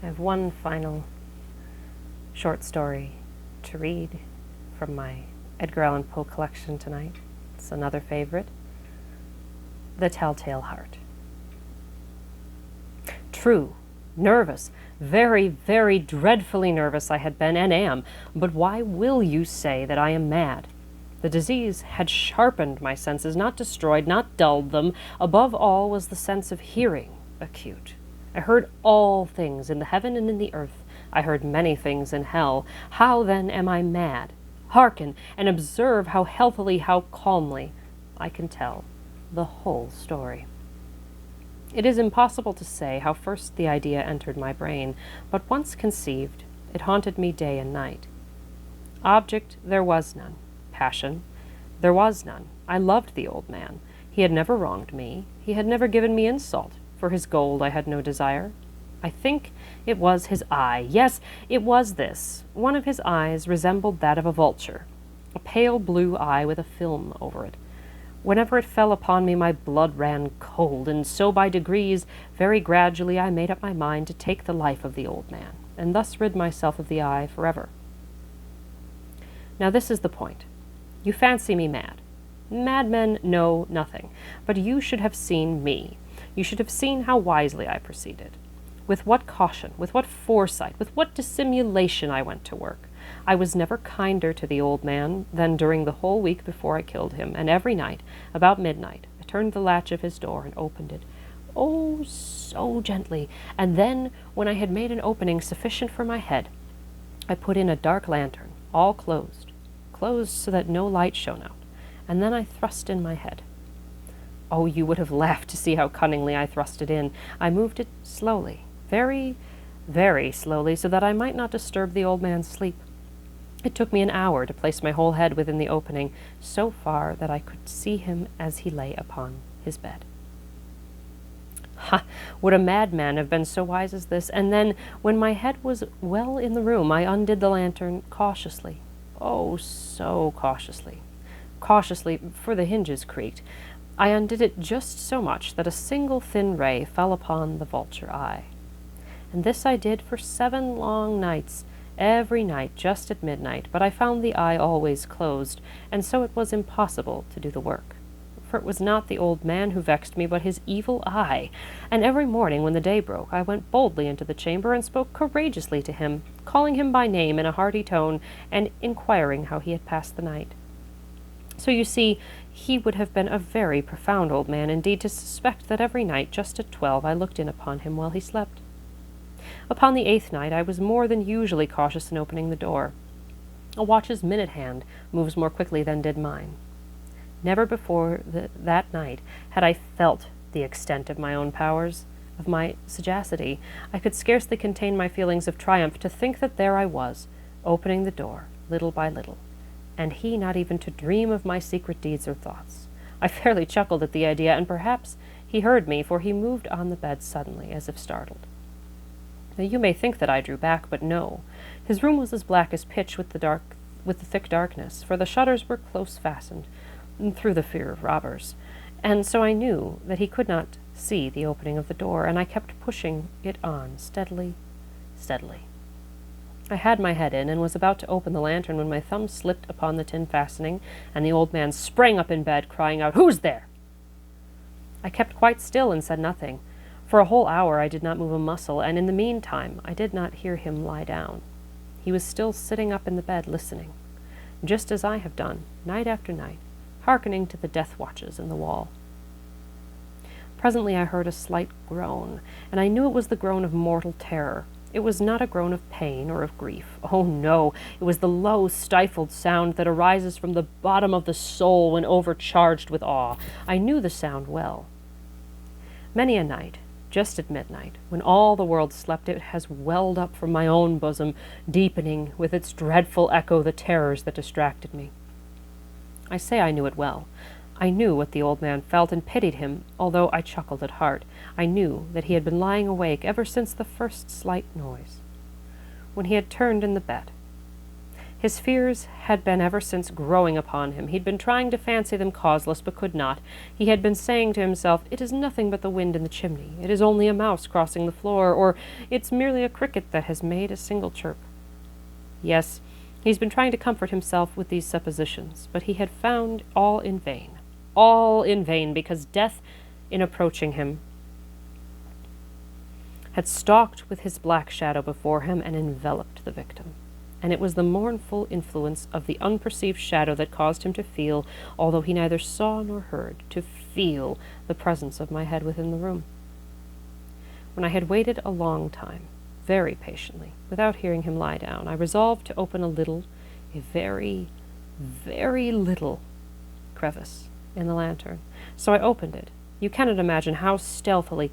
I have one final short story to read from my Edgar Allan Poe collection tonight. It's another favorite, The Telltale Heart. True, nervous, very, very dreadfully nervous I had been and am, but why will you say that I am mad? The disease had sharpened my senses, not destroyed, not dulled them. Above all was the sense of hearing acute. I heard all things in the heaven and in the earth. I heard many things in hell. How then am I mad? Hearken and observe how healthily, how calmly I can tell the whole story. It is impossible to say how first the idea entered my brain, but once conceived, it haunted me day and night. Object there was none. Passion there was none. I loved the old man. He had never wronged me. He had never given me insult. For his gold I had no desire. I think it was his eye. Yes, it was this. One of his eyes resembled that of a vulture, a pale blue eye with a film over it. Whenever it fell upon me, my blood ran cold, and so by degrees, very gradually, I made up my mind to take the life of the old man, and thus rid myself of the eye forever. Now this is the point. You fancy me mad. Madmen know nothing, but you should have seen me. You should have seen how wisely I proceeded. With what caution, with what foresight, with what dissimulation I went to work. I was never kinder to the old man than during the whole week before I killed him, and every night, about midnight, I turned the latch of his door and opened it. Oh, so gently. And then, when I had made an opening sufficient for my head, I put in a dark lantern, all closed so that no light shone out, and then I thrust in my head. Oh, you would have laughed to see how cunningly I thrust it in. I moved it slowly, very, very slowly, so that I might not disturb the old man's sleep. It took me an hour to place my whole head within the opening, so far that I could see him as he lay upon his bed. Ha! Would a madman have been so wise as this? And then, when my head was well in the room, I undid the lantern cautiously. Oh, so cautiously. Cautiously, for the hinges creaked. I undid it just so much that a single thin ray fell upon the vulture eye. And this I did for 7 long nights, every night just at midnight, but I found the eye always closed, and so it was impossible to do the work. For it was not the old man who vexed me, but his evil eye. And every morning when the day broke, I went boldly into the chamber and spoke courageously to him, calling him by name in a hearty tone, and inquiring how he had passed the night. So you see, he would have been a very profound old man indeed to suspect that every night, just at 12, I looked in upon him while he slept. Upon the 8th night, I was more than usually cautious in opening the door. A watch's minute hand moves more quickly than did mine. Never before that night had I felt the extent of my own powers, of my sagacity. I could scarcely contain my feelings of triumph to think that there I was, opening the door, little by little, and he not even to dream of my secret deeds or thoughts. I fairly chuckled at the idea, and perhaps he heard me, for he moved on the bed suddenly, as if startled. Now you may think that I drew back, but no. His room was as black as pitch with the thick darkness, for the shutters were close fastened, through the fear of robbers, and so I knew that he could not see the opening of the door, and I kept pushing it on steadily. I had my head in, and was about to open the lantern when my thumb slipped upon the tin fastening, and the old man sprang up in bed, crying out, "Who's there?" I kept quite still and said nothing. For a whole hour I did not move a muscle, and in the meantime I did not hear him lie down. He was still sitting up in the bed, listening, just as I have done, night after night, hearkening to the death watches in the wall. Presently I heard a slight groan, and I knew it was the groan of mortal terror. It was not a groan of pain or of grief. Oh, no, it was the low, stifled sound that arises from the bottom of the soul when overcharged with awe. I knew the sound well. Many a night, just at midnight, when all the world slept, it has welled up from my own bosom, deepening with its dreadful echo the terrors that distracted me. I say I knew it well. I knew what the old man felt and pitied him, although I chuckled at heart. I knew that he had been lying awake ever since the first slight noise, when he had turned in the bed. His fears had been ever since growing upon him. He'd been trying to fancy them causeless, but could not. He had been saying to himself, "It is nothing but the wind in the chimney. It is only a mouse crossing the floor," or "It's merely a cricket that has made a single chirp." Yes, he's been trying to comfort himself with these suppositions, but he had found all in vain. All in vain, because death, in approaching him, had stalked with his black shadow before him and enveloped the victim. And it was the mournful influence of the unperceived shadow that caused him to feel, although he neither saw nor heard, to feel the presence of my head within the room. When I had waited a long time, very patiently, without hearing him lie down, I resolved to open a very, very little crevice in the lantern. So I opened it. You cannot imagine how stealthily,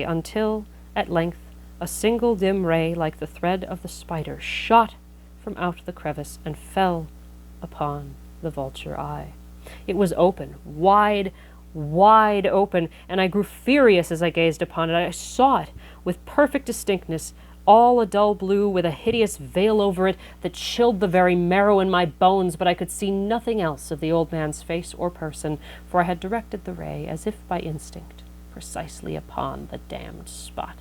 until, at length, a single dim ray, like the thread of the spider, shot from out the crevice and fell upon the vulture eye. It was open, wide open, and I grew furious as I gazed upon it. I saw it with perfect distinctness, all a dull blue, with a hideous veil over it that chilled the very marrow in my bones, but I could see nothing else of the old man's face or person, for I had directed the ray, as if by instinct, precisely upon the damned spot.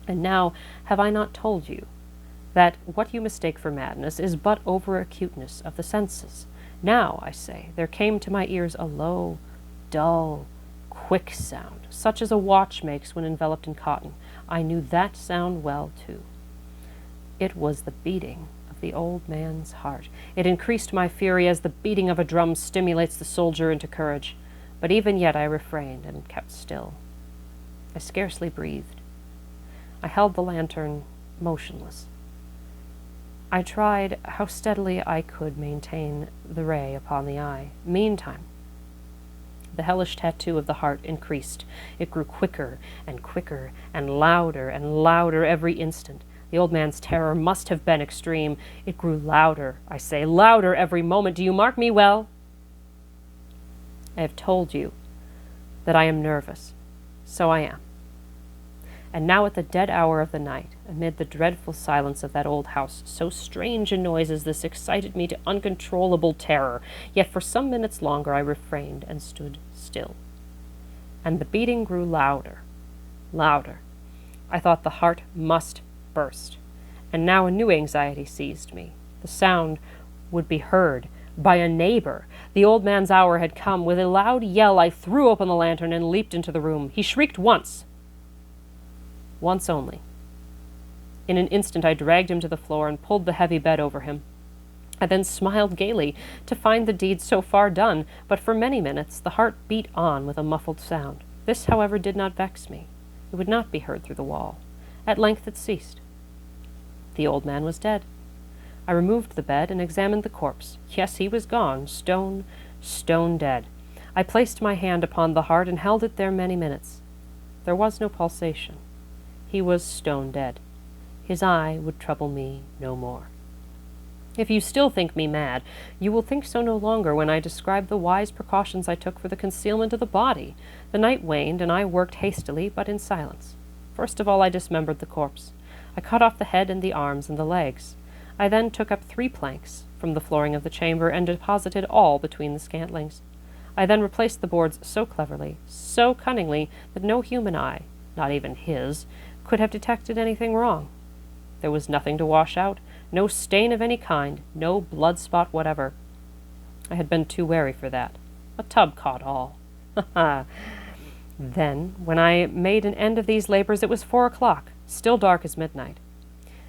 And now have I not told you that what you mistake for madness is but over-acuteness of the senses? Now, I say, there came to my ears a low, dull, quick sound, such as a watch makes when enveloped in cotton. I knew that sound well, too. It was the beating of the old man's heart. It increased my fury as the beating of a drum stimulates the soldier into courage. But even yet I refrained and kept still. I scarcely breathed. I held the lantern motionless. I tried how steadily I could maintain the ray upon the eye. Meantime, the hellish tattoo of the heart increased. It grew quicker and quicker and louder every instant. The old man's terror must have been extreme. It grew louder, I say, louder every moment. Do you mark me well? I have told you that I am nervous. So I am. And now at the dead hour of the night, amid the dreadful silence of that old house, so strange a noise as this excited me to uncontrollable terror. Yet for some minutes longer I refrained and stood still. And the beating grew louder. I thought the heart must burst. And now a new anxiety seized me. The sound would be heard by a neighbor. The old man's hour had come. With a loud yell, I threw open the lantern and leaped into the room. He shrieked once only. In an instant I dragged him to the floor and pulled the heavy bed over him. I then smiled gaily to find the deed so far done, but for many minutes the heart beat on with a muffled sound. This, however, did not vex me. It would not be heard through the wall. At length it ceased. The old man was dead. I removed the bed and examined the corpse. Yes, he was gone, stone dead. I placed my hand upon the heart and held it there many minutes. There was no pulsation. He was stone dead. His eye would trouble me no more. If you still think me mad, you will think so no longer when I describe the wise precautions I took for the concealment of the body. The night waned, and I worked hastily, but in silence. First of all, I dismembered the corpse. I cut off the head and the arms and the legs. I then took up 3 planks from the flooring of the chamber and deposited all between the scantlings. I then replaced the boards so cleverly, so cunningly, that no human eye, not even his, could have detected anything wrong. There was nothing to wash out, no stain of any kind, no blood spot whatever. I had been too wary for that. A tub caught all. Then, when I made an end of these labors, it was 4 o'clock, still dark as midnight.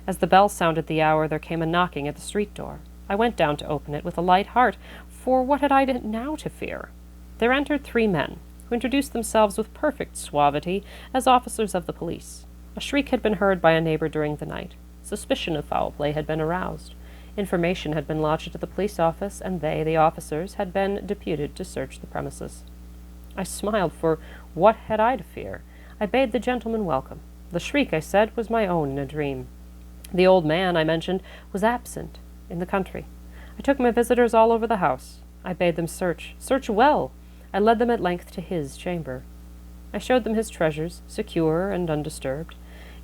As the bell sounded the hour, there came a knocking at the street door. I went down to open it with a light heart, for what had I now to fear? There entered 3 men, who introduced themselves with perfect suavity as officers of the police. A shriek had been heard by a neighbor during the night. Suspicion of foul play had been aroused. Information had been lodged at the police office, and they, the officers, had been deputed to search the premises. I smiled, for what had I to fear? I bade the gentleman welcome. The shriek, I said, was my own in a dream. The old man, I mentioned, was absent in the country. I took my visitors all over the house. I bade them search well. I led them at length to his chamber. I showed them his treasures, secure and undisturbed.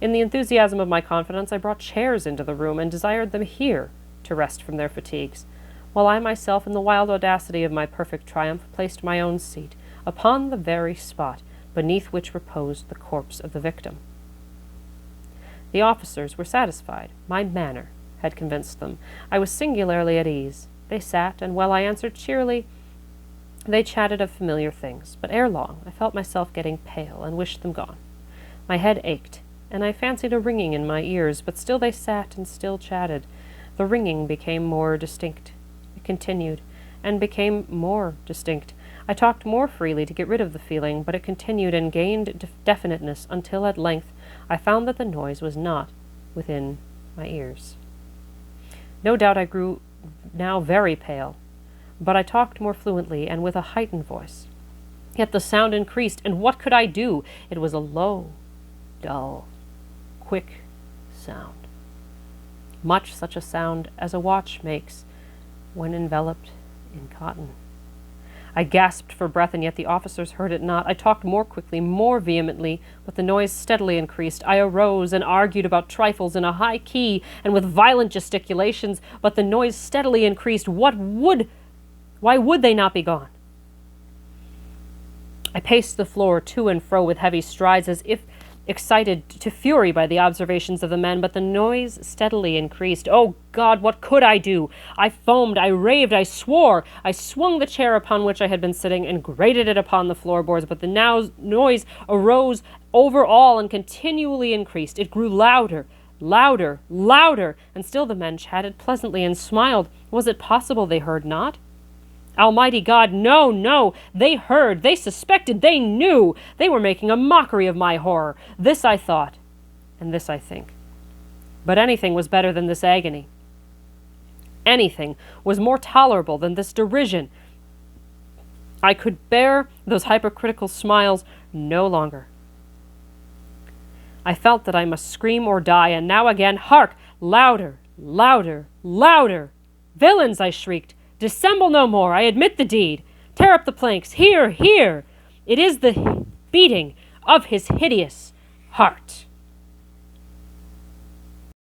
In the enthusiasm of my confidence, I brought chairs into the room and desired them here to rest from their fatigues, while I myself, in the wild audacity of my perfect triumph, placed my own seat upon the very spot beneath which reposed the corpse of the victim. The officers were satisfied. My manner had convinced them. I was singularly at ease. They sat, and while I answered cheerily, they chatted of familiar things, but ere long I felt myself getting pale and wished them gone. My head ached, and I fancied a ringing in my ears, but still they sat and still chatted. The ringing became more distinct. It continued, and became more distinct. I talked more freely to get rid of the feeling, but it continued and gained definiteness until at length I found that the noise was not within my ears. No doubt I grew now very pale, but I talked more fluently and with a heightened voice. Yet the sound increased, and what could I do? It was a low, dull, quick sound, much such a sound as a watch makes when enveloped in cotton. I gasped for breath, and yet the officers heard it not. I talked more quickly, more vehemently, but the noise steadily increased. I arose and argued about trifles in a high key and with violent gesticulations, but the noise steadily increased. Why would they not be gone? I paced the floor to and fro with heavy strides, as if excited to fury by the observations of the men, but the noise steadily increased. Oh God, what could I do? I foamed, I raved, I swore. I swung the chair upon which I had been sitting and grated it upon the floorboards, but the noise arose over all and continually increased. It grew louder, louder, louder, and still the men chatted pleasantly and smiled. Was it possible they heard not? Almighty God, no, no! They heard, they suspected, they knew! They were making a mockery of my horror. This I thought, and this I think. But anything was better than this agony. Anything was more tolerable than this derision. I could bear those hypocritical smiles no longer. I felt that I must scream or die, and now again, hark! Louder, louder, louder! Villains, I shrieked. Dissemble no more, I admit the deed. Tear up the planks, here, here! It is the beating of his hideous heart.